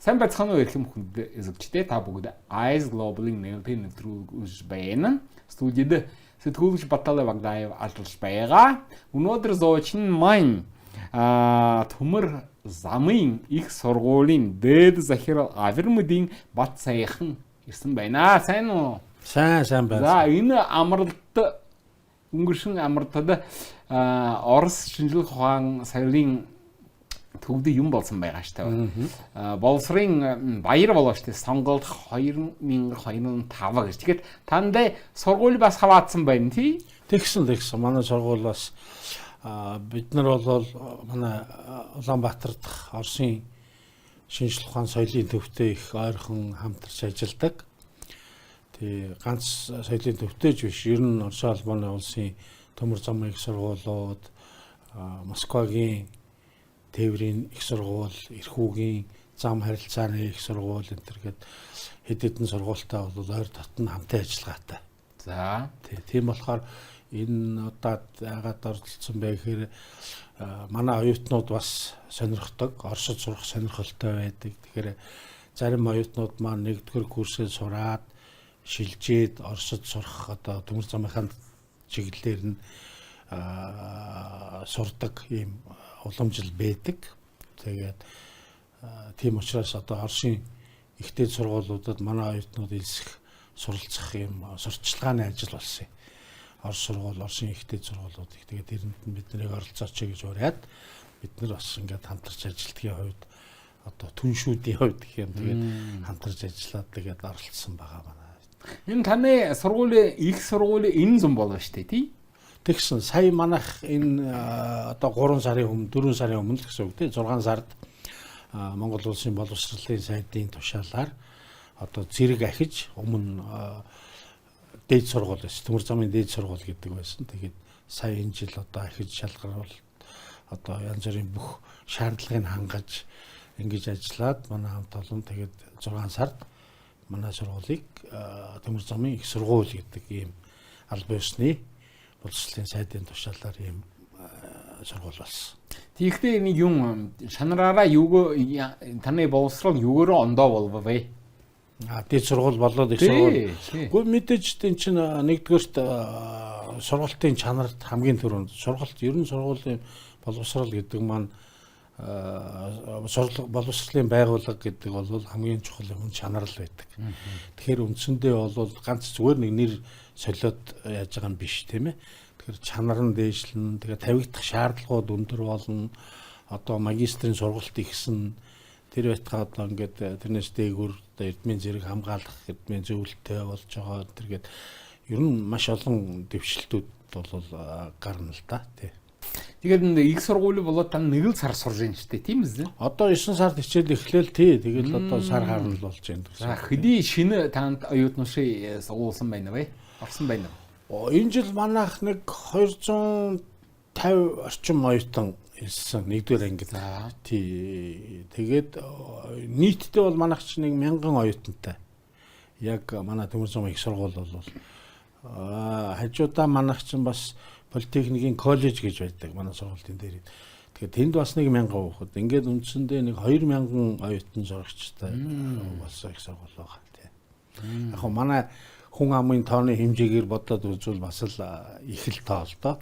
Сайн байцгаана уу эрхэм хүнд эзэгчтэй та бүгд Eyes Global-ийн нэвтрүүлж байна. Студид сэтгүүлч Баталга Багдаев алж байгаа. Өнөөдөр зоочин маань төмөр замын их сургуулийн дээд захирал Авирмүдийн бат саяхан ирсэн байна. Сайн уу? Сайн байна. За энэ өнгөршин амралтад Орос шинжлэх ухаан соёлын төвд юм болсон байгаа шүү дээ. Боловсрын баяр болоо шүү дээ. Сонголт 2005 гэж. Тэгэхээр тандаа сургууль бас хаваадсан байна тий? Тэгсэн. Манай сургууль бас бид нар бол манай Улаанбаатар дахь Оросын шинжлэх ухаан соёлын төвтэй их ойрхон хамтарч ажилладаг. Тий ганц соёлын төвтэй ч биш. Ер нь Орос улбаны улсын төмөр замын их сургуулиуд, Москвагийн тээврийн их сургууль, Ирхүүгийн зам харилцааны их сургууль энтергээд хэд хэдэн сургуультай бол ойр дотн хамтын ажиллагаатай. За тийм болохоор энэ удаад яагаад оролцсон бэ гэхээр манай оюутнууд бас сонирхдог, Оросд сурах сонирхолтой байдаг. Тэгэхээр зарим оюутнууд маань 1-р курсээ сураад шилжээд Оросд сурах одоо төмөр замынхаа чиглэлээр нь сурдаг ийм уламжил байдаг. Тэгээд тийм учраас одоо Оросын ихтэй сургуулиудад манай оюутнууд элсэх суралцах юм сурталчилгааны ажил болсон юм. Орос сургууль, Оросын ихтэй сургуулиудыг тэгээд тэрэнд нь бид нарыг оролцооч гэж уриад бид нар бас ингээд хамтарч ажилтгийн хувьд одоо түншүүдийн хувьд гэх юм тэгээд хамтарч ажиллаад тэгээд оролцсон байгаа манай. Энэ таны сургуулийн их сургуулийн энэ зам болоо шүү дээ тий? Тэгсэн сая манайх энэ одоо 3 сарын өмнө 4 сарын өмнө л гэсэн үг тийм 6 сард Монгол улсын боловсролын сайдын тушаалаар одоо зэрэг ахиж өмнө дээд сургууль байсан. Төмөр замын дээд сургууль гэдэг байсан. Тэгээд сая энэ жил одоо ахиж шалгаруул одоо янз бүрийн бүх шаардлагыг хангаж ингэж ажиллаад манай хамт олон тэгээд 6 сард манай сургуулийг төмөр замын их сургууль гэдэг ийм албан ёсны боловсролын сайдын тушаалаар ийм сургууль болсон. Тэгэхдээ нэг юм шанараараа таны боловсрол юугаараа ондоо болов вэ? Дээд сургууль болоод их сургууль. Гэхдээ мэдээж тийм чинь нэгдүгээрт сургалтын чанарт хамгийн түрүүнд сургалт ер нь сургуулийн боловсрол гэдэг маань боловсролын байгууллага гэдэг бол хамгийн чухал юм чанар л байдаг. Тэгэхээр үндсэндээ бол ганц зүгээр нэг нэр солиод яаж байгаа юм биш тийм ээ. Тэгэхээр чанар нь дээшлэн тэгээ тавигдах шаардлагууд өндөр болно. Одоо магистрийн сургалт ихсэн тэр байтгаа одоо ингээд тэрнээс дээгүүр эрдмийн зэрэг хамгаалах эрдмийн зөвлөлттэй болж байгаа. Тэргээд ер нь маш олон дэвшилтүүд бол гарна л да тий. Тэгээд их сургуулийн болоод та 1 сар сурж байна шүү дээ тийм үү? Одоо 9 сард хичээл эхлээл тий. Тэгээд одоо сар гарна л болж байна. За хэдий шинэ танд оюутнуудыг суулсан байна вэ? Орсон байна уу? Энэ жил манайх нэг 250 орчим оюутан ирсэн 1-р ангид. Тий. Тэгээд нийтдээ бол манайх ч нэг 1000 оюутантай. Яг манай төмөр замын их сургууль бол хажуудаа манайх ч бас политехникийн коллеж гэж байдаг манай сургуулийн дээр. Тэгэхээр тэнд бас нэг 1000 хүүхэд. Ингээд үндсэндээ нэг 2000 оюутан сурагчтай болсон их сургууль байгаа. Тий. Яг хөө манай хүн амын тооны хэмжээгээр бодоод үзвэл бас л их л тоо л доо.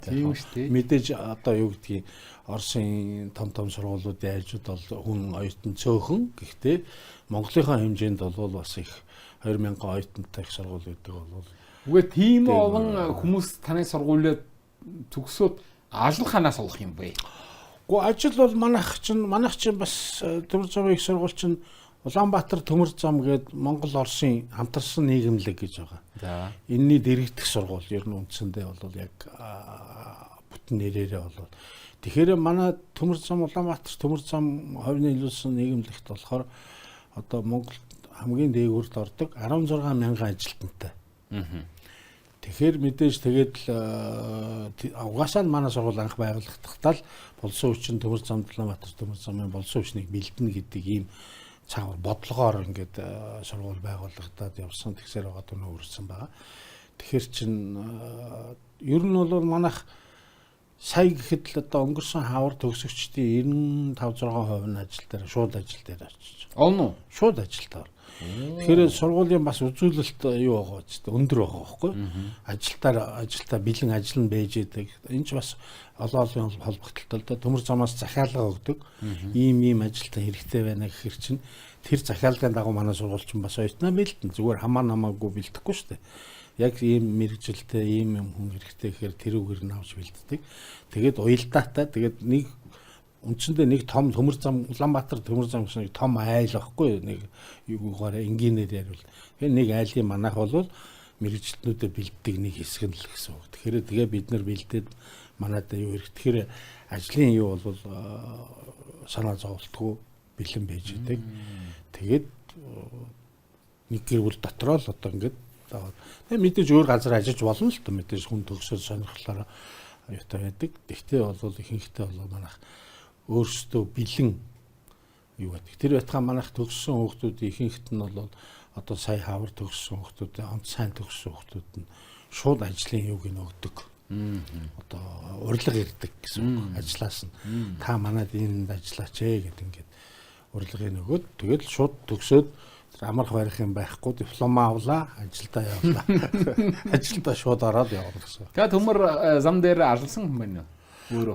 Мэдээж одоо юу гэдгийг Оросын том сургуулиудын айлжууд бол хүн оюутан цөөхөн. Гэхдээ Монголынхаа хэмжээнд бол бас их 2000 оюутантай их сургууль гэдэг бол. Үгүй тийм олон хүмүүс таны сургуулиуд төгсөөд ажлынханаас олох юм бэ? Гэхдээ ажил бол манайх чинь бас төмөр замын их сургууль чинь Улаанбаатар төмөр зам гээд Монгол Оросын хамтарсан нийгэмлэг гэж байгаа. За. Энэний дэргэдэх сургууль ер нь үндсэндээ бол яг бүтэн нэрээрээ бол. Тэгэхээр манай төмөр зам Улаанбаатар төмөр зам хувийн нийлүүлсэн нийгэмлэгт болохоор одоо Монголд хамгийн дээгүүрт ордог 16000 ажилтнтай. Тэгэхээр мэдээж тэгээд угаасаа манай сургууль анх байгуулагдахтаа л болсон хүчин төмөр зам Улаанбаатар төмөр замын болсон хүчнийг бэлдэнэ гэдэг ийм цаавар бодлогоор ингээд сургууль байгуулагдаад явсан тэгсээр байгаа түнөө өрсөн байгаа. Тэгэхээр чин ер нь бол манайх сая гэхэд л одоо өнгөрсөн хавар төгсөгчдийн 95-6% нь ажил дээр шууд ажил дээр очиж. Олно. Шууд ажилдаа. Тэгэхээр сургуулийн бас үзүүлэлт юу байгаа ч гэдэг өндөр байгаа байхгүй. Ажилтаа бэлэн ажил нь байж идэг. Энэ ч бас олон холбогдолтой л да төмөр замаас захиалга өгдөг. Ийм ажилтаа хэрэгтэй байна гэхэр чинь тэр захиалгын дагуу манай сургуульч бас ойтноо бэлдэн. Зүгээр хамаагүй бэлдэхгүй шүү дээ. Яг ийм мэрэгжилтэй ийм юм хүн хэрэгтэй гэхээр тэрүүгээр нь авч бэлддэг. Тэгээд уялдаатай тэгээд нэг үндсэндээ нэг том төмөр зам Улаанбаатар төмөр зам гэсэн нэг том айл байхгүй нэг юугаараа энгийнээр ярил. Тэгэхээр нэг айлын манайх бол мэрэгчлэнүүдэд бэлддэг нэг хэсэг нь л гэсэн үг. Тэгэхээр тэгээ бид нар бэлдээд манайдаа юу хэрэг. Тэгэхээр ажлын юу бол санаа зовлтгүй бэлэн байж идэг. Тэгээд нэг гэр бүл дотроо л одоо ингээд тэгээ мэдээж өөр газар ажиллаж болно л та мэдээж хүн төгсөж сонирхлаараа юутай байдаг. Тэгтээ бол ихэнхдээ бол манайх өөрсдөө бэлэн юу гэдэг. Тэр байтугай манайх төгссөн хүүхдүүд ихэнхэд нь бол одоо сая хавар төгссөн хүүхдүүд, онц сайн төгссөн хүүхдүүд нь шууд ажлын юуг нь өгдөг. Одоо урилга ирдэг гэсэн үг. Ажлаас нь та манайд энд ажиллаач гэдэг ингээд урилгыг нөгөөд тэгэл шууд төгсөөд амарх барих юм байхгүй диплом авлаа, ажилдаа явлаа. Ажилдаа шууд ороод явна гэсэн. Тэгээ төмөр зам дээр ажилласан хүн байна уу?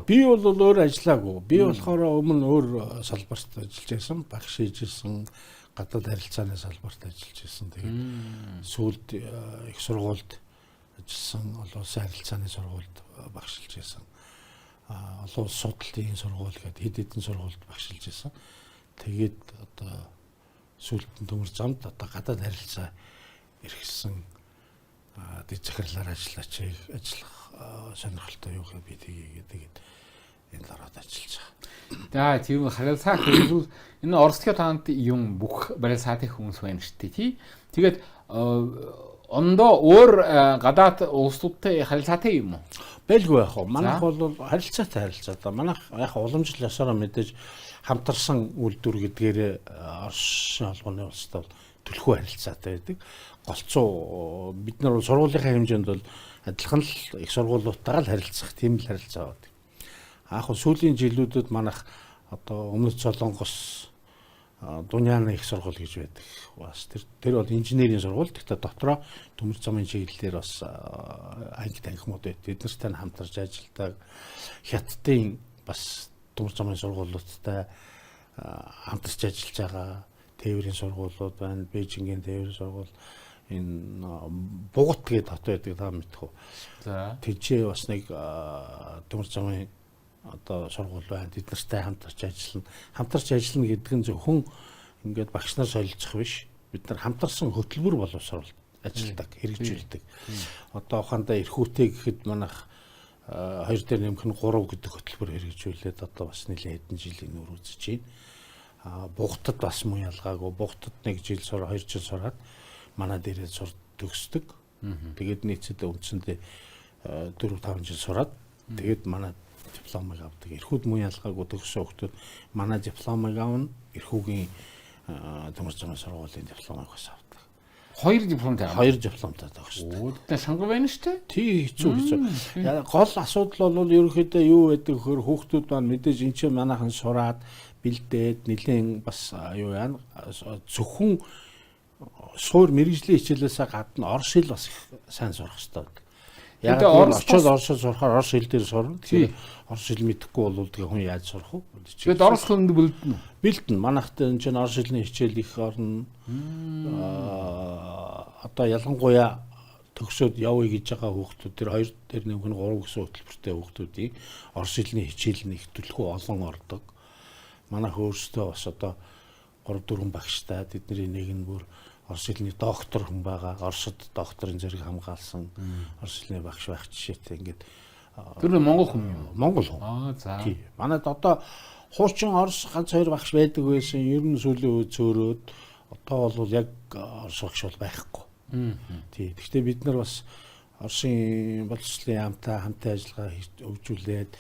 Би бол өөр ажиллаагүй. Би болохоор өмнө өөр салбарт ажиллаж байсан, багш хийжсэн, гадаад харилцааны салбарт ажиллаж байсан. Тэгээд сүүлд их сургуульд ажилласан, олон улсын харилцааны сургуульд багшилж байсан. Олон улс судлалын сургууль гэдэг хэд хэдэн сургуульд багшилж байсан. Тэгээд одоо сүүлд төмөр замд одоо гадаад харилцаа эрхэлсэн дэд захирлаар ажиллаж ажиллах сонирхолтой юу гэхээр би тэгээд энэ лараад ажиллаж байгаа. За тийм харилцаа гэвэл энэ оросдгийн таанд юм бүх барилсаатын хүмүүс байна шүү дээ тий. Тэгээд ондоо өөр гадаад улсуудтай харилцаатай юм уу? Байлгүй яах вэ? Манайх бол харилцаатай. Манайх яг уламжлал ёсороо мэдээж хамтарсан үйлдвэр гэдгээр Оросын холбооны улстай бол төлхөө харилцаатай байдаг. Голцоо бид нар сургуулийнхаа хэмжээнд бол адилхан л их сургуулиудтайгаа л харилцах тийм л харилцаа байдаг. Яг сүүлийн жилүүдэд манайх одоо Өмнөд Солонгос Дуняаны их сургууль гэж байдаг. Бас тэр бол инженерийн сургууль. Гэхдээ дотроо төмөр замын чиглэлээр бас анги танхимууд байт. Бид нартай хамтарч ажилладаг. Хятадын бас төмөр замын сургуулиудтай хамтарч ажиллаж байгаа тээврийн сургуулиуд байна. Бээжингийн тээврийн сургууль энэ Бугут гэдэг хот байдаг та мэдэх үү? За. Тэжээ бас нэг төмөр замын одоо сургууль байна. Бид нартай хамтарч ажиллана. Хамтарч ажиллана гэдэг нь зөвхөн ингээд багш нар солилцох биш. Бид нар хамтарсан хөтөлбөр боловсрол ажилладаг, хэрэгжүүлдэг. Одоо ухаандаа эрхүүтэй гэхэд манайх 2 дээр нэмэх нь 3 гэдэг хөтөлбөр хэрэгжүүлээд одоо бас нэлээд хэдэн жилийн өмнө үзэж байна. Бугтад бас мөн ялгаагүй. Бугтад 1 жил 2 жил сураад манай дээрээ төгсдөг. Тэгээд нийцээд үндсэндээ 4-5 жил сураад тэгээд манай дипломыг авдаг. Эрхүүд мөн ялгаагүй төгссөн хүмүүс манай дипломыг авна. Эрхүүгийн төмөр замын сургуулийн дипломыг бас авдаг. 2 дипломтой. 2 дипломтой төгсдөг. Өөдөө шангар байна шүү дээ. Тий хэцүү. Гол асуудал бол ерөнхийдөө юу гэдэг вөхөр хүүхдүүд маань мэдээж энэ ч манайхан сураад бэлдээд нэлээд бас юу яана зөвхөн суур мэрэгжлийн хичээлээсээ гадна орос хэл бас сайн сурах хэрэгтэй. Яг очоод оросоор сурахаар орос хэл дээр сурна. Тэгэхээр орос хэл мэдэхгүй бол тэгээ хүн яаж сурах вэ? Тэгээд орос хэлэнд бэлдэнэ үү? Бэлдэн. Манайхтай энэ чинь орос хэлний хичээл их орно. Одоо ялангуяа төгсөөд явъя гэж байгаа хүүхдүүд тэр 2 дээр нэмэх нь 3 гэсэн хөтөлбөртэй хүүхдүүдийн орос хэлний хичээл нь их төлхөө олон ордог. Манайх өөрсдөө бас одоо 3-4 багштай тэдний нэг нь бүр орос хэлний доктор хүн байгаа. Оросд докторын зэрэг хамгаалсан орос хэлний багш байх жишээтэй ингээд тэр нь монгол хүн юм. Монгол хүн. За. Тий. Манайд одоо хуучин орос ганц 2 багш байдаг байсан. Ер нь сүүлийн үед цөөрөөд одоо бол яг орос багш бол байхгүй. Тий. Гэхдээ бид нар бас Оросын боловсролын яамтай хамтын ажиллагаа хөгжүүлээд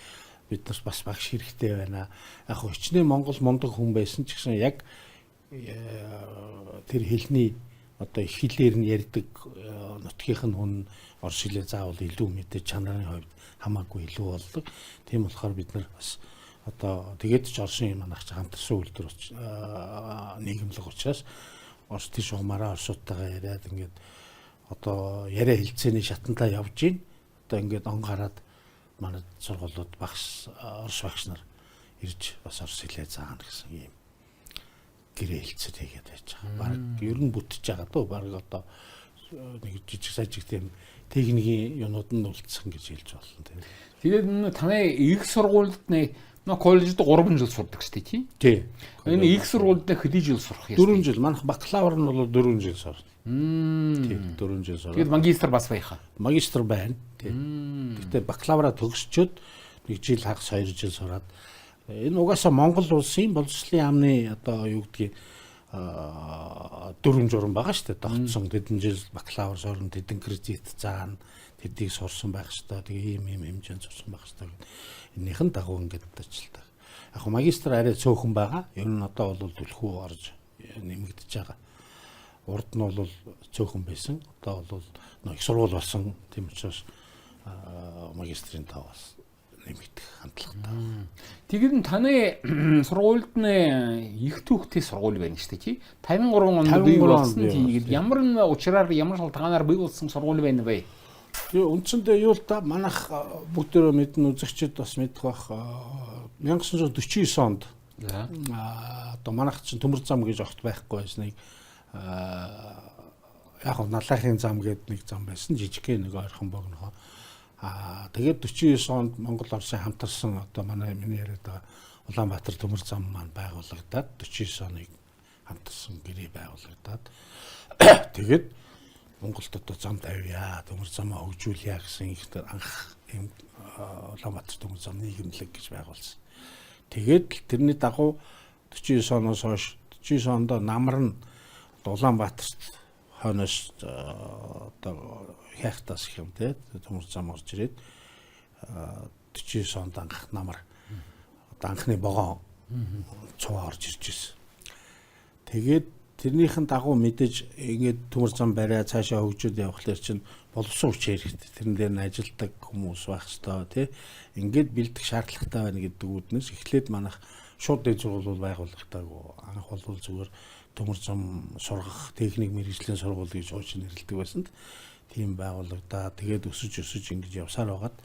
бид нар бас багш хэрэгтэй байна. Яг хичнээн монгол мундаг хүн байсан ч гэсэн яг тэр хэлний одоо их хэлээр нь ярьдаг нутгийнх нь хүн орос хэлээ заавал илүү мэдээ чанарын хувьд хамаагүй илүү болдог. Тийм болохоор бид нар бас одоо тэгээд ч орсын манайх ч хамтарсан үйлдвэр нийгэмлэг учраас орос тийш умаараа орсуудтайгаа яриад ингээд одоо яриа хэлцээний шатантаа явж гин. Одоо ингээд он гараад манай сургуулиуд орос багш нар ирж бас орос хэлээ заана гэсэн юм гэрээ хэлцэл хийгээд байж байгаа. Бараг ер нь бүтэж байгаа дөө. Бараг одоо нэг жижиг сажиг тийм техникийн юмуд нь үлдсэн гэж хэлж болно тийм. Тэгээд таны их сургуульд коллежид 3 жил сурдаг шүү дээ тийм. Тий. Энэ их сургуульд хэдий жил сурах юм? 4 жил. Манайх бакалавр нь бол 4 жил сурна. Тий, 4 жил сурна. Тэгээд магистр бас байхаа. Магистр байна. Тий. Гэхдээ бакалавра төгсчөөд 1 жил хагас 2 жил сураад энэ угаасаа Монгол улсын боловсролын яамны одоо юу гэдгийг дүрм журм байгаа шүү дээ. Тогтсон тэдэн жил бакалавр сурна, тэдэн кредит заана, тэдийг сурсан байх шүү дээ. Тэгээ ийм хэмжээнд сурсан байх шүү дээ. Энийхэн дагуу ингээд ажилтдаг. Яг магистр арай цөөхөн байгаа. Ер нь одоо бол түлхүү орж нэмэгдэж байгаа. Урд нь бол цөөхөн байсан. Одоо бол их сургууль болсон. Тийм учраас магистрийн тав бас нэмэгдэх хандлагатай. Тэгээд таны сургуульд их түүхтэй сургууль байна шүү дээ тий. 53 онд бий болсон. Тэгээд ямар учраар ямар шалтгаанаар бий болсон сургууль байна вэ? Үндсэндээ юу л та манайх бүгдөө мэднэ үзэгчид бас мэдэх бах 1949 онд одоо манайх чинь төмөр зам гэж огт байхгүй байсныг яг нь налахын зам гэдэг нэг зам байсан жижигхэн нэг ойрхон богнохоо тэгээд 49 онд Монгол Оросын хамтарсан одоо миний яриад байгаа Улаанбаатар төмөр зам маань байгуулагдаад 49 оныг хамтарсан гэрээ байгуулагдаад тэгээд Монголд одоо зам тавья, төмөр замаа хөгжүүлье гэсэн их анх юм Улаанбаатар төмөр зам нийгэмлэг гэж байгуулсан. Тэгээд тэрний дагуу 49 оноос хойш 49 онд намар нь Улаанбаатарт хойноос одоо хяхтаас их юм те төмөр зам орж ирээд 49 онд анх намар одоо анхны богоо цуваа орж ирж ирсэн. Тэгээд тэрнийхэн дагуу мэдээж ингээд төмөр зам бариа цаашаа хөгжөөд явхлаар чинь боловсон хүч хэрэгтэй. Тэрэн дээр нь ажилдаг хүмүүс байх ёстой тий. Ингээд бэлдэх шаардлагатай байна гэдэг үүднээс эхлээд манайх шууд дэд сургууль байгуулагдаагүй. Анх бол зүгээр төмөр зам сургах техник мэргэжлийн сургууль гэж хуучин нэрлэдэг байсан. Тийм байгуулагдаа. Тэгээд өсөж ингэж явсаар байгаад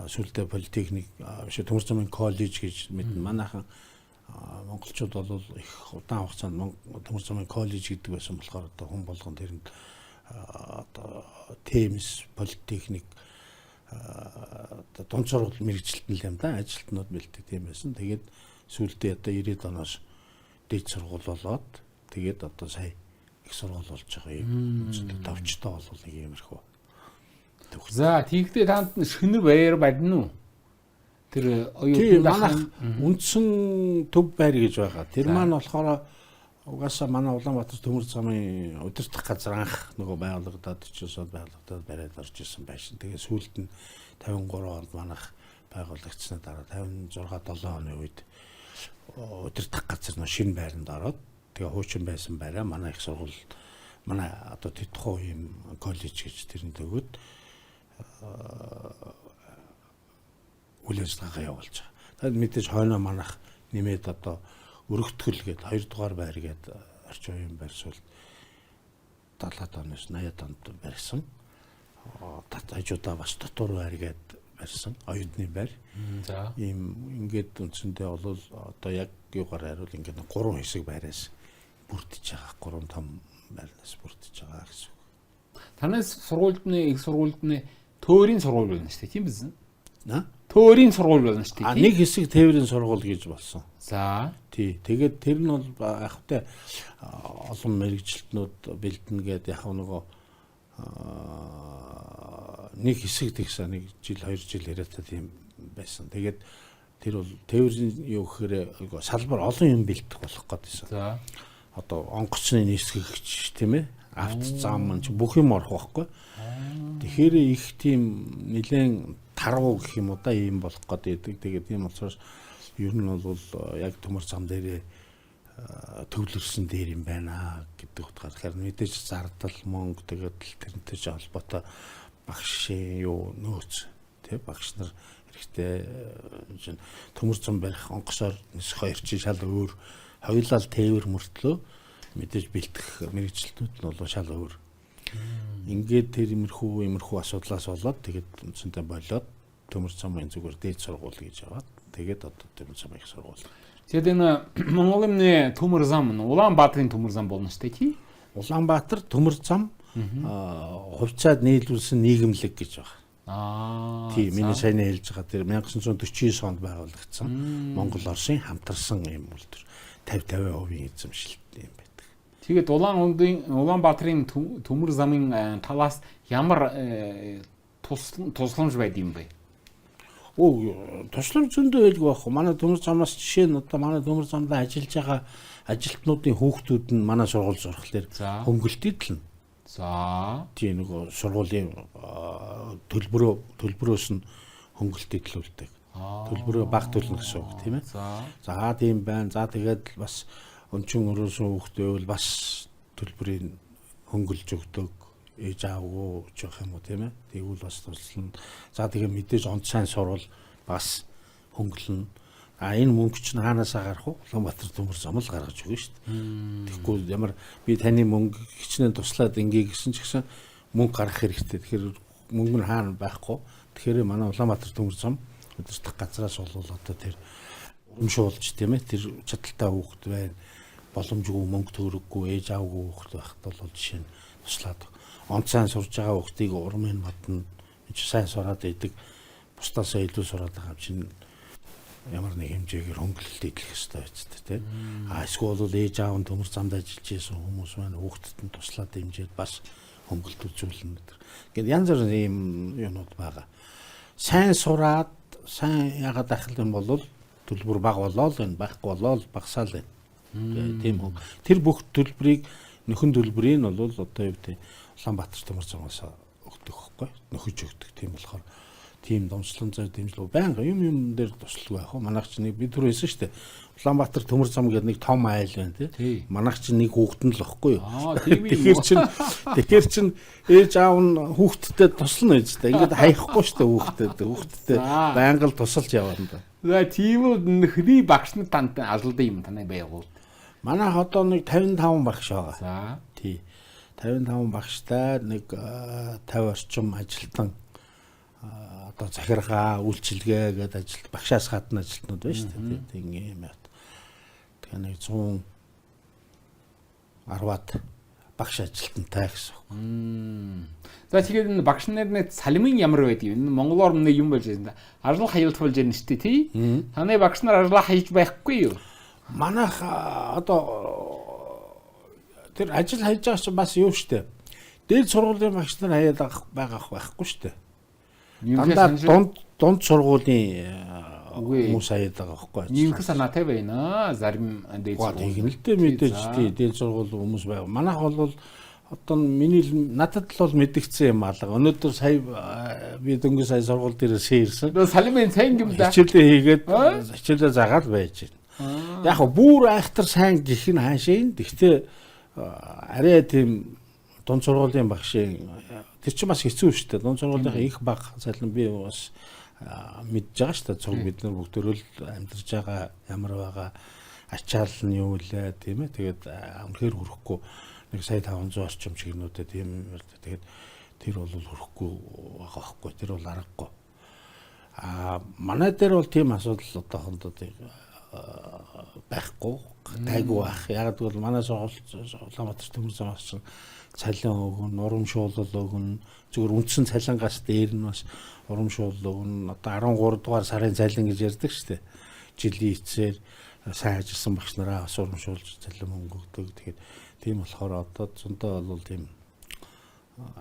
сүүлдээ политехник төмөр замын коллеж гэж мэднэ. Манайхан монголчууд бол их удаан хугацаанд төмөр замын коллеж гэдэг байсан болохоор одоо хүн болгон тэрэнд одоо темс политехник одоо дунд сургууль мэргэжилтэн л юм да ажилтнууд бэлддэг тийм байсан. Тэгээд сүүлдээ одоо 90-ад оноос дэд сургууль болоод тэгээд одоо сая их сургууль болж байгаа юм. Товчтой бол нэг иймэрхүү. За тийгдээ танд шинэ баяр байна уу? Тэр манайх үндсэн төв байр гэж байгаа. Тэр маань болохоор угаасаа манай Улаанбаатар төмөр замын удирдах газар анх нөгөө байгуулагдаад 49 онд байгуулагдаад бариад орж ирсэн байшин. Тэгээ сүүлд нь 53 онд манайх байгуулагдсны дараа 56-7 оны үед удирдах газар нөө шинэ байранд ороод тэгээ хуучин байсан байраа манай их сургууль манай одоо Тэтгэх юм коллеж гэж тэрэнд өгөөд үйл ажиллагаа явуулж байгаа. Тэгээд мэдээж хойноо манайх нэмээд одоо өргөтгөл гээд 2 дугаар байр гээд орчин үеийн байрсуул 70-аад оноос 80-аад онд барьсан. Хажуудаа бас дотор байр гээд барьсан. Оюутны байр. За. Ийм ингээд үндсэндээ бол одоо яг юугаар хариул ингээд 3 хэсэг байраас бүрдэж байгаа. 3 том байрнаас бүрдэж байгаа гэсэн үг. Танаас их сургуульд төөрийн сургууль байна шүү дээ, тийм биз? Төөрийн сургууль байна шүү дээ. Нэг хэсэг тээврийн сургууль гэж болсон. За. Тий. Тэгээд тэр нь бол яг хөтэй олон мэрэгчлэтнүүд бэлдэнэ гэдэг яг нөгөө нэг хэсэг тэгсэн нэг жил 2 жил яриатай тийм байсан. Тэгээд тэр бол тээврийн юу гэхээр салбар олон юм бэлдэх болох гэдсэн. За. Одоо онгоцны нисгэгч тийм ээ. Авт зам маань бүх юм орох байхгүй. Тэгэхээр их тийм нэлээд таргуу гэх юм уу да ийм болох гэдэг. Тэгээд тийм учраас ер нь бол яг төмөр зам дээрээ төвлөрсөн дээр юм байна гэдэг утгаар. Тэгэхээр мэдээж зардал мөнгө тэгээд тэрнтэй холбоотой багшийн юу нөөц тий багш нар хэрэгтэй төмөр зам барих онгосоор 2 жил шал өөр хоёулаа тээвэр мөртлөө мэдээж бэлтгэх мэрэгчлүүд нь бол шал өөр. Ингээд тэр имерхүү асуудлаас болоод тэгээд үндсэндээ болоод төмөр замын зүгээр дээд сургууль гэж аваад тэгээд одоо төмөр зам их сургууль. Тэгээд энэ Монголын төмөр зам нь Улаанбаатарын төмөр зам болно шүү дээ тий. Улаанбаатар төмөр зам хувьцаад нийлүүлсэн нийгэмлэг гэж байна. Тийм миний сайн хэлж байгаа тэр 1949 онд байгуулагдсан Монгол Оросын хамтарсан юм үйлдвэр 50-50% эзэмшилтэй юм байдаг. Тэгээд Улаанбаатарын төмөр замын талаас ямар тусламж байд юм бэ? Тусламж зөндөө байлгүй байхгүй. Манай төмөр замаас жишээ нь одоо манай төмөр замд ажиллаж байгаа ажилтнуудын хүүхдүүд нь манай сургууль сурахлаар хөнгөлт идэлнэ. За. Тийм нэг сургуулийн төлбөрөөс нь хөнгөлт идлүүлдэг. Төлбөрөө баг төлнө гэсэн үг тийм ээ. За тийм байна. За тэгээд бас өнчин өрөөсөн хүүхдээ бол бас төлбөрийн хөнгөлж өгдөг. Ээж аавгүй жоох юм уу тийм ээ. Тэгвэл бас туслана. За тэгээ мэдээж онцгой сурвал бас хөнгөлнө. Энэ мөнгө чинь хаанаас гарах вэ? Улаанбаатар төмөр зам л гаргаж өгнө шүү дээ. Тэгэхгүй ямар би таны мөнгө хичнээн туслаад ингээ гэсэн ч гэсэн мөнгө гаргах хэрэгтэй. Тэгэхээр мөнгө нь хаана байхгүй. Тэгэхээр манай Улаанбаатар төмөр зам өдөртөх газраас бол одоо тэр урамшуулж тийм ээ тэр чадaltaй хүүхэд байна. Боломжгүй мөнгө төгрөггүй ээж аавгүй хүүхэд байхад бол жишээ нь туслаад онцгой сурж байгаа хүүхдийг урмын модно сайн сураад идэг бусдаасаа илүү сураад байгаа юм чинь ямар нэг хэмжээгээр хөнгөлөлт идэх хэрэгтэй байцтай тийм. Эсвэл бол ээж аав нь төмөр замд ажиллаж байсан хүмүүс маань хүүхдэд нь туслаад дэмжиж бас хөнгөлт үзүүлнэ. Гэт янз бүрийн юм юмуд байгаа. Сайн сураад сайн ягаад ахил юм бол төлбөр бага болоо л энэ байхгүй болоо л багасаал байна. Тийм үү. Тэр бүх төлбөрийг нөхөн төлбөрийг нь бол одоо юу гэдэг Улаанбаатар төмөр замаас өгдөг хөхгүй нөхөж өгдөг. Тийм болохоор тийм домслон зай дэмжлэг байнга юм дээр туслалгүй яах вэ? Манайх чинь нэг бид түрүү хэлсэн шүү дээ. Улаанбаатар төмөр зам гэдэг нэг том айл байна тий. Манайх чинь нэг хүүхэд нь л واخгүй юу? Тэгэхээр чин ээж аав нь хүүхэдтэй туслана гэж та. Ингээд хаяхгүй шүү дээ хүүхэдтэй байнга л тусалж яваад энэ. За тийм үү нөхний багш нар танд алалдаг юм танай байгуул. Манайх одоо нэг 55 багш байгаа. За тий. 55 багштай нэг 50 орчим ажилтан одоо захиргаа үйлчилгээ гэдэг ажилт багшаас гадна ажилтнууд байна шүү дээ. Тийм юм яа. Тэгээ нэг 110-аад багш ажилтнтай гэсэн. За тэгээд энэ багш нарын салмын ямар байдаг юм? Монголоор нэг юм болж байна. Ажил хаялт болж байна шүү дээ тий. Таны багш нар ажил хайж байхгүй юу? Манайх одоо тэр ажил хайж байгаа чинь бас юу шүү дээ. Дээд сургуулийн багш нар хаяад байгаа байхгүй шүү дээ. Дандаа дунд сургуулийн хүмүүс хаяад байгаа байхгүй. Ийм санаатай байна. Зарим дээд сургууль. Тэгнэлтэй мэдээж дээд сургууль хүмүүс байгаа. Манайх бол одоо надад л бол мэдгдсэн юм алга. Өнөөдөр сая би дөнгөж сая сургууль дээрээс ирсэн. Салмын сайн юм да. Хичээлээ хийгээд хичээлээ загаад байж байна. Яг бүр айхтар сайн гэх нь хаашаа. Гэхдээ арай тийм дунд сургуулийн багшийн тэр чинь бас хэцүү шүү дээ. Дунд сургуулийн их баг цалин би бас мэдж байгаа шүү дээ. Цог бид нар бүгдөө л амьдарч байгаа ямар байгаа ачаал нь юу вэ тийм ээ. Тэгээд үнэхээр хүрэхгүй нэг сая 500 орчим чигнүүдэд тийм тэгээд тэр бол хүрэхгүй байгаа байхгүй. Тэр бол аргагүй. Манай дээр бол тийм асуудал одоохондоо байхгүй тайгуу ах. Яг гэвэл манай Улаанбаатар төмөр замаас чинь цалин өгөн, урамшуулал өгөн, зүгээр үндсэн цалингаас дээр нь бас урамшуулал өгөн. Одоо 13 дугаар сарын цалин гэж ярьдаг шүү дээ. Жилийн эцээр сайн ажилласан багш нараа бас урамшуулж цалин мөнгө өгдөг. Тэгэхээр тийм болохоор одоо зөндөө бол тийм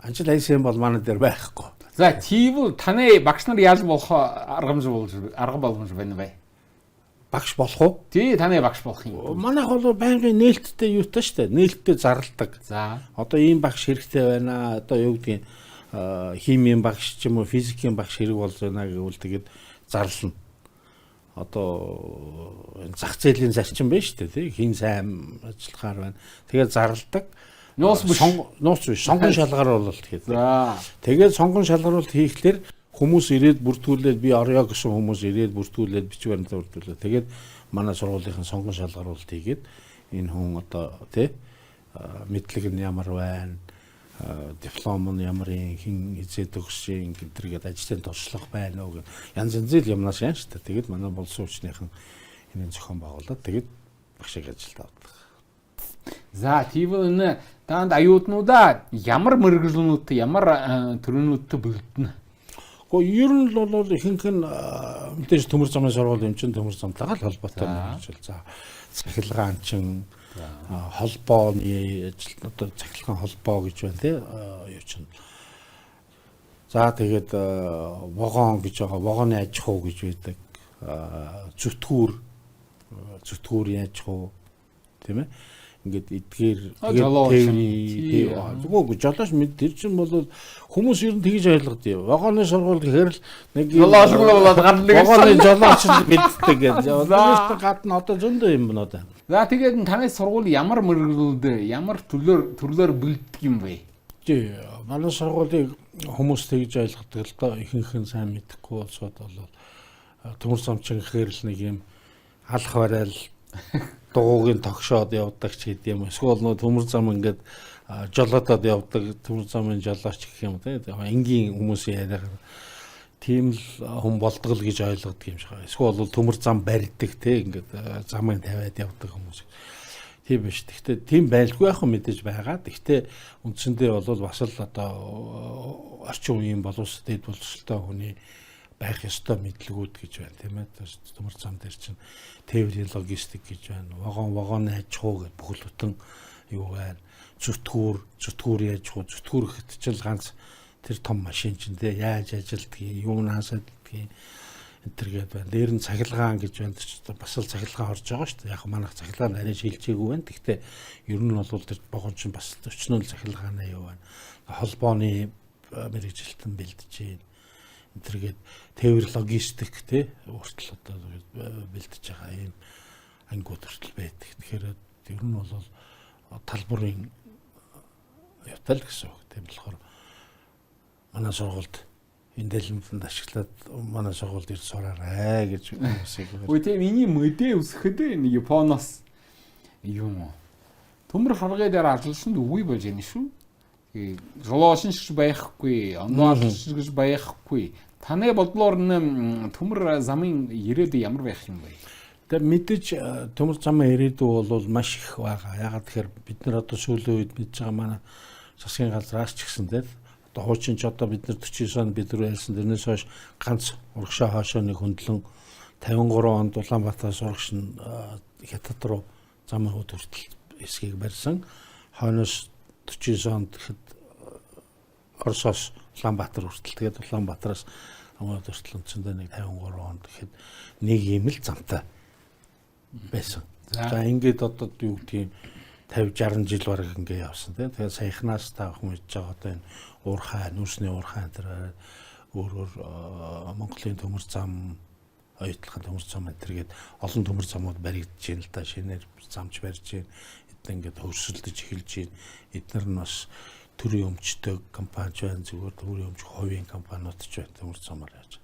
ажил хайсан бол манай дээр байхгүй. За тийм үү таны багш нар яаж болох арга боломж байна вэ? Багш болох уу? Тий, таны багш болох юм. Манайх бол байнгын нээлттэй юутай шүү дээ. Нээлттэй зарладаг. За. Одоо ийм багш хэрэгтэй байна. Одоо юу гэдгийг химийн багш ч юм уу, физикийн багш хэрэг болж байна гэвэл тэгээд зарлана. одоо энэ зах зээлийн зарчим байна шүү дээ тий. Хин сайн ажиллахаар байна. Тэгээд зарладаг. Нууц биш сонгон шалгаруулалт гэдэг. Тэгээд сонгон шалгаруулалт хийхлээр хүмүүс ирээд бүртгүүлээд би орё гэсэн хүмүүс ирээд бүртгүүлээд бичиг баримтаа бүртгүүлээ. Тэгээд манай сургуулийн сонгон шалгаруулалт хийгээд энэ хүн одоо тий мэдлэг нь ямар байна, диплом нь ямар хин эзэд өгсөн гэдэргээд ажлын туршлага байна уу гэх янз янзын юмнаас яа шүү дээ. Тэгээд манай болсон хүчнийхэн энэ зохион байгуулаад тэгээд багшиг ажилд авдаг. За тийм энэ танд аюутнуудаа ямар мэрэгжлүүнүүдтэй ямар төрөнүүдтэй бэлдэнэ. Гэхдээ ер нь бол ихэнх нь мэдээж төмөр замын сургууль юм чинь төмөр замтайгаа л холбоотой мэрэгжил. За цахилгаанчин холбооны ажил одоо цахилгаан холбоо гэж байна тий юу чинь. За тэгээд вагон гэж байгаа вагоны аж ахуй гэж байдаг. Зүтгүүр яаж хуу тийм ээ. Ингээд эдгээр зүгээр жолооч мэд тэр чинь бол хүмүүс ер нь тэгж ойлгодог. Вагоны сургууль гэхээр л нэг жолоочлуулаад гарна гэсэн. Вагоны жолооч мэддэг гэж. Өөрөөсөө гадна одоо зөндөө юм байна одоо. За тэгээд танай сургууль ямар мэрэгжлүүд ямар төрлөөр бэлддэг юм бэ? Тий, манай сургуулийг хүмүүс тэгж ойлгодог л доо ихэнх нь сайн мэдэхгүй болсод бол төмөр замчин гэхээр л нэг юм алах барайл дугуугийн тогшоод явдаг ч гэдэг юм. Эсвэл нөө төмөр зам ингээд жолоодод явдаг төмөр замын жолооч гэх юм те. Энгийн хүмүүсийн яриагаар тийм л хүн болдог л гэж ойлгодог юм шиг. Эсвэл төмөр зам барьдаг те ингээд замыг тавиад явдаг хүмүүс. Тийм биш. Гэхдээ тийм байлгүй яах вэ мэдээж байгаа. Гэхдээ үндсэндээ бол бас л одоо орчин үеийн боловсролтой боловсролтой хүний байх ёстой мэдлэгүүд гэж байна тийм ээ. Төмөр зам дээр чинь тээврийн логистик гэж байна. Вагоны аж ахуй гэх бүхэл бүтэн юу байна. Зүтгүүр яаж хуу зүтгүүр гэхэд чинь ганц тэр том машин чинь те яаж ажилдгийг юунаас ажилдгийг энтергээд байна. Дээр нь цахилгаан гэж байна. Бас л цахилгаан орж байгаа шүү дээ. Яг манайх цахилгаан арай шилжээгүй байна. Гэхдээ ер нь бол тэр вагон чинь бас өчнөө л цахилгаанаа юу байна. Холбооны мэрэгжилтэн бэлдэж байна. Энтергээд тээвэр логистик те өөрчлөлт одоо бэлдэж байгаа юм ангууд хүртэл байдаг. Тэгэхээр ер нь бол талбарын явтал гэсэн үг. Тийм болохоор манай сургуульд энэ дэлгэмтэнд ашиглаад манай сургуульд ирж сураарай гэж хүмүүсийг. Үй тийм миний мөдөө үсгэхэд нэг Японоос юм. Төмөр харгай дээр ажилласанд үгүй болж байна шүү. Жолоочин шиг байхгүй, ондоолч шиг байхгүй. Таны бодлоор төмөр замын ирээдүй ямар байх юм бэ? Тэгээ мэдээж төмөр замын ирээдүй бол маш их байгаа. Ягаад тэгэхээр бид нар одоо сүүлийн үед мэдж байгаа манай засгийн газраас ч гэсэн тийм одоо хуучин ч одоо бид нар 49 онд бид нар ялсан дэрнээс хойш ганц урагшаа хаашаа нэг хөндлөн 53 онд Улаанбаатараас урагш нь Хятад руу замын хүүд хүртэл эсгийг барьсан. Хойноос 49 онд гэхэд Оросоос Улаанбаатар хүртэл тэгээд Улаанбаатараас Амаад хүртэл үндсэндээ нэг 53 онд гэхэд нэг юм л замтай байсан. За ингээд одоо юу гэдгийг 50 60 жил бараг ингээд явсан тийм. Тэгээд саяхнаас та хүмүүс байгаа одоо энэ уурхай, нүрсний уурхай энэ өөр Монголын төмөр зам, оюутлахын төмөр зам энтергээд олон төмөр замууд баригдаж байна л да. Шинээр замч барьж байна. Эдгээр ингээд хөрсөлдөж эхэлж байна. Эдгээр нь бас төрийн өмчтэй компани ч байна, зүгээр төрийн өмч хувийн компаниуд ч байна төмөр замаар яаж.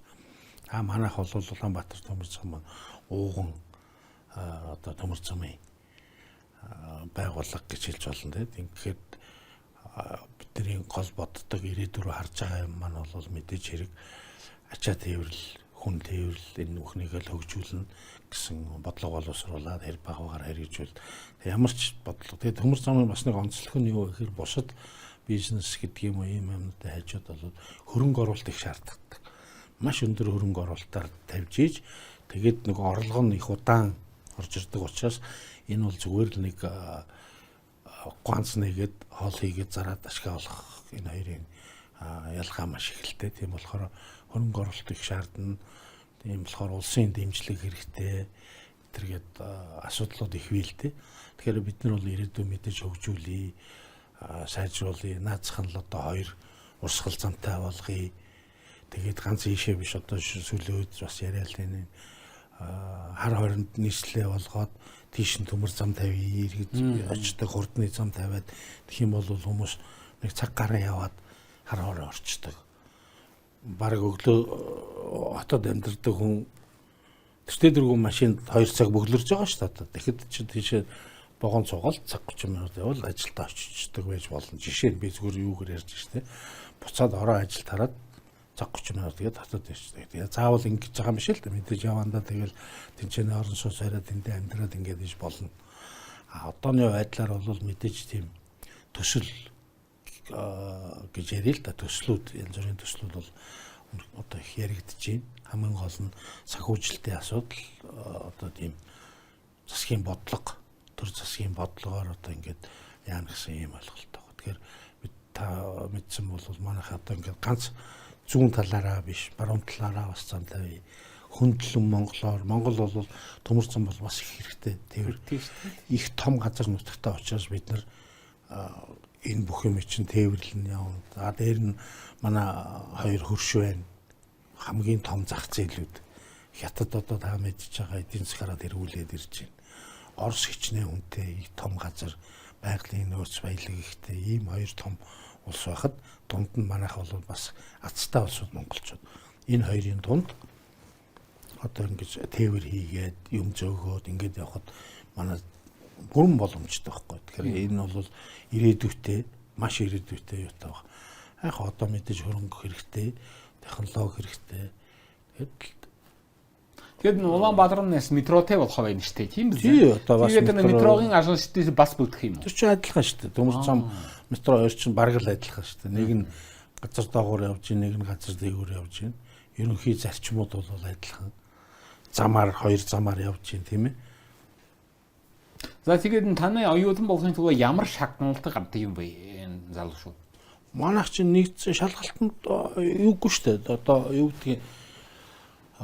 Манайх бол Улаанбаатар төмөр зам ууган одоо төмөр замын байгууллага гэж хэлж болно тийм. Тэгэхээр бидний гол боддог ирээдүрөө харж байгаа юм маань бол мэдээж хэрэг ачаа тээврэл, хүн тээврэл энэ бүхнийг л хөгжүүлнэ гэсэн бодлого боловсруулаад хэр багаар хэрэгжүүл. Ямар ч бодлого. Тэгээ төмөр замын бас нэг онцлог нь юу гэхээр бусад бизнес гэдэг юм уу ийм юмнуудад хажууд бол хөрөнгө оруулалт их шаарддаг. Маш өндөр хөрөнгө оруулалтаар тавьж ийж тэгээд нэг орлого нь их удаан орж ирдэг учраас энэ бол зүгээр л нэг ганц нэгэд хоол хийгээд зараад ашиг олох энэ хоёрын ялгаа маш ихэлтэй. Тийм болохоор хөрөнгө оруулалт их шаардна. Тийм болохоор улсын дэмжлэг хэрэгтэй. Тэргээд асуудлууд их биелтэй. Тэгэхээр бид нар бол ирээдүйн мэдээж хөгжүүлье, сайжруулъя. Наацхан л одоо хоёр урсгал замтай болгоё. Тэгээд ганц ийшээ биш одоо сүүлийн үед бас яриа л энэ хар хоринд нийслэлээ болгоод тийш нь төмөр зам тавья эргэж очдог хурдны зам тавиад тэгэх юм бол хүмүүс нэг цаг гараа яваад хар хороо орчдөг. Бараг өглөө хотод амьдардаг хүн тэртээ дэргүүн машинд 2 цаг бөглөрж байгаа шүү дээ. Тэгэхэд чи тийшээ богоон цугаал цаг 30 минут явал ажилдаа очиждаг байж болно. Жишээ нь би зүгээр юугаар ярьж штэ. Буцаад ороо ажил тараад цаг 30 минут тэгээд хотод ирчихдэг. Тэгээ заавал ингэж байгаа юм шиг л да. Мэдээж явандаа тэгэл тэнцэнэ орон сууц яриад эндээ амьдраад ингэж иж болно. Одооны байдлаар бол мэдээж тийм төсөл гэж ярил л да. Төслүүд янз бүрийн төслүүд бол одоо их яригдж байна. Хамгийн гол нь санхүүжилтийн асуудал одоо тийм засгийн бодлого төр засгийн бодлогоор одоо ингээд яана гэсэн юм ойлголттой байна. Тэгэхээр бид та мэдсэн бол манайх одоо ингээд ганц зүүн талаараа биш, баруун талаараа бас зам тавь. Хөндлөн Монгол бол төмөр зам бол бас их хэрэгтэй. Тэр их том газар нутагтай учраас бид нар энэ бүх юм чинь тээвэрлэн явна. За дээр нь манай хоёр хөрш байна. Хамгийн том зах зээлүүд хятад одоо та мэдж байгаа эдийн засгаараа тэргүүлээд ирж байна. Орос хичнээн үнэтэй том газар байгалийн нөөц баялаг ихтэй ийм хоёр том улс байхад дунд нь манайх бол бас азтай улсууд монголчууд. Энэ хоёрын дунд одоо ингэж тээвэр хийгээд юм зөөгөөд ингэж явхад манай бүрэн боломжтой байхгүй. Тэгэхээр энэ бол ирээдүйтэй маш ирээдүйтэй юу таах. Яг одоо мэдээж хөрөнгө хэрэгтэй, технологи хэрэгтэй. Тэгээд Улаанбаатараас метротэй болох байх нь шүү дээ. Тийм биз? Тий, одоо бас метрогийн ажил шигтээс бас бүрдэх юм уу? Тэр чинь адилхан шүү дээ. Төмөр зам метро хоёр чинь бараг л адилхан шүү дээ. Нэг нь газар доогуур явж байна, нэг нь газар дээгүүр явж байна. Ерөнхий зарчмууд бол адилхан. Замаар хоёр замаар явж байна, тийм ээ. За тэгээд таны оюутан болохын тулд ямар шагналтай гардаг юм бэ энэ залуу шүү? Манайх чинь нэгдсэн шалгалтанд юугүй шүү дээ. Одоо юу гэдгийг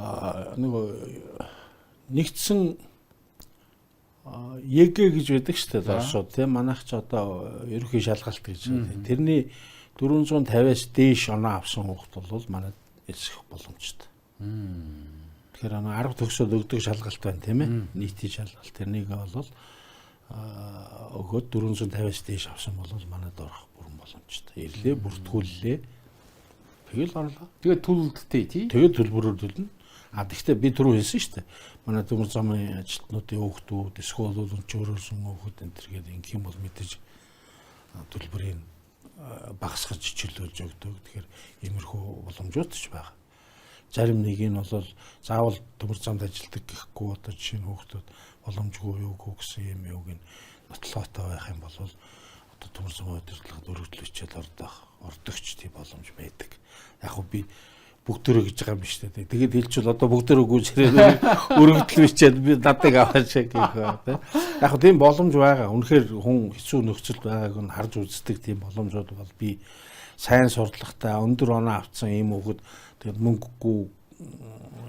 нөгөө нэгдсэн ЕГЭ гэж байдаг шүү дээ доршууд тийм манайх ч одоо ерөнхий шалгалт гэж байна. Тэрний 450-аас дээш оноо авсан хүүхэд бол манайд элсэх боломжтой. Тэгэхээр 10 төгсөөд өгдөг шалгалт байна тийм ээ. Нийтийн шалгалт тэрнийг бол өгөөд 450-аас дээш авсан бол манайд орох бүрэн боломжтой. Ирлээ бүртгүүллээ. Тэгэл орлоо. Тэгээд төлөлттэй тий. Тэгээд төлбөрөөр төлнө. Тэгэхдээ би түрүү хэлсэн шүү дээ. Манай төмөр замын ажилтнуудын хүүхдүүд эсвэл бол өнчөөрсөн хүүхдүүд энэ төргээд ингэх юм бол мэдээж төлбөрийг багасгаж чөлөөлж өгдөг. Тэгэхээр иймэрхүү боломжууд ч байгаа. Зарим нэг нь бол заавал төмөр замд ажилладаг гэхгүй одоо жишээ нь хүүхдүүд боломжгүй юу гэсэн юм юуг нь нотлоотой байх юм бол одоо төмөр замын удирдлагад өргөдлөчөд ордогч тийм боломж байдаг. Яг хөө би бүгдөө гэж байгаа юм биш үү. Тэгээд хэлчихвэл одоо бүгдөө гүйцрээд өргөдөл бичээд би надыг аваач гэх юм. Яг тийм боломж байгаа. Үнэхээр хүн хэцүү нөхцөлд байгааг нь харж үздэг тийм боломжууд бол би сайн сурталчилгатай өндөр оноо авсан ийм хүүхэд тэгээд мөнгөгүй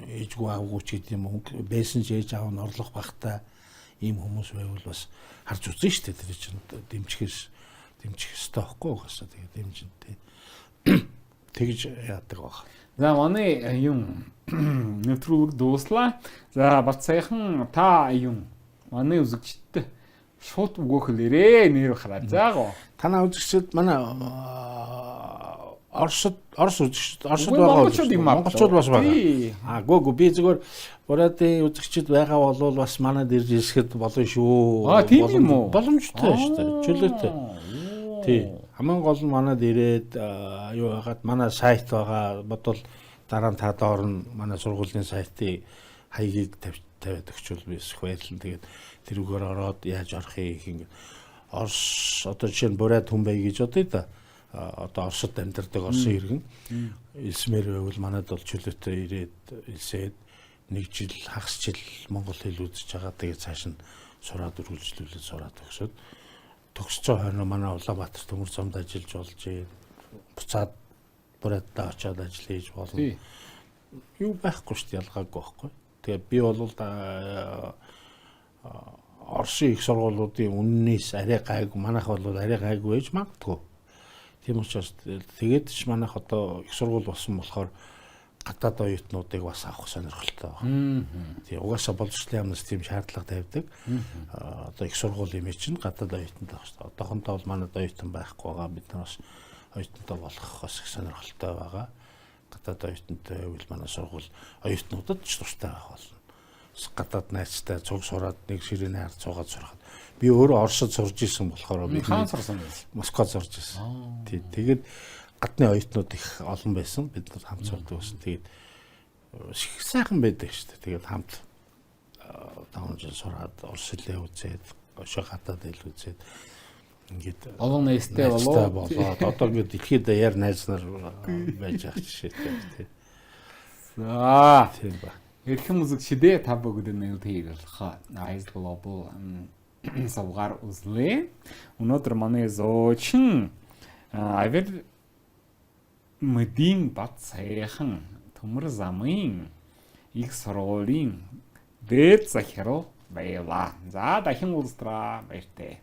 ээжгүй аавгүй ч гэдэг юм уу. Байсан ч ээж аав нь орлого багтай ийм хүмүүс байвал бас харж үзэн шүү дээ. Тэр чинь дэмжих ёстой байхгүй угаасаа тэгээд дэмжинтэй. Тэгж яадаг баг. За манай юм нэвтрүүлэг дууслаа. За бат сайхан та юм манай үзэгчдтэй шууд өгөх хэлээрээ нэр хараад заагаа. Танаа үзэгчд манай Орос үзэгчд монголчууд бас байгаа. Гүг би зүгээр Буратын үзэгчд байгаа болвол бас манад ирж ирсэхэд болно шүү. Тийм юм уу? Боломжтой шүү дээ. Чөлөөтэй. Тий. Хамгийн гол нь манад ирээд юу хагаад манай сайт байгаа бодвол дараа нь та доор нь манай сургуулийн сайтын хаягийг тавиад өгчвөл би их баярлалаа. Тэгээд тэрүүгээр ороод яаж орохыг ингэ Орос одоо жишээ нь Бурат Хүмбай гэж одоо да одоо Оросд амьдардаг Оросын иргэн элсмээр байвал манад бол чөлөөтэй ирээд элсээд нэг жил хагас жил монгол хэл үзэж байгаа. Тэгээд цааш нь сураад үргэлжлүүлээд сураад өгсөд төгсөж байгаа хойно манай Улаанбаатар төмөр замд ажиллаж болж буцаад Буратаа очиод ажил хийж болно. Юу байхгүй шүү дээ ялгаагүй байхгүй. Тэгээд би бол Оросын их сургуулиудын үннээс арай гайгүй манайх бол арай гайгүй байж магадгүй. Тийм учраас тэгээд ч манайх одоо их сургууль болсон болохоор гадаад оюутнуудыг бас авах сонирхолтой байна. Тийм угаасаа боловсролын яамнаас тийм шаардлага тавьдаг. Одоо их сургуулийн юм чинь гадаад оюутанд авах хэрэгтэй. Одоохондоо бол манайд оюутан байхгүй байгаа. Бид нар бас оюутантай болох бас их сонирхолтой байгаа. Гадаад оюутантай байвал манай сургууль оюутнуудад ч тустай байх болно. Гадаад найзтай цуг сураад нэг ширээний ард цугаад сурахад би өөрөө Оросд сурж исэн болохоор би хаан сурсан юм. Москвад сурж исэн. Тэгээд гадны оюутнууд их олон байсан. Бид нар хамт сурдаг байсан. Тэгээд их сайхан байдаг шүү дээ. Тэгээд хамт 5 жил сураад Орос хэлээ үзээд, өшөө гадаад хэл үзээд ингээд олон найзтай болоод одоо ингээд дэлхийд даяар найз нар байж ах жишээтэй тийм. За Тийм ба. Эрхэм үзэгчдээ та бүгд нэлээд хийрлэх Eyes Global савгаар үзлээ. Өнөөдөр манай зоочин Айвер Мэдин бат сайхан төмөр замын их сургуулийн дээд захирал байлаа. За дахин уулзтраа баяртай.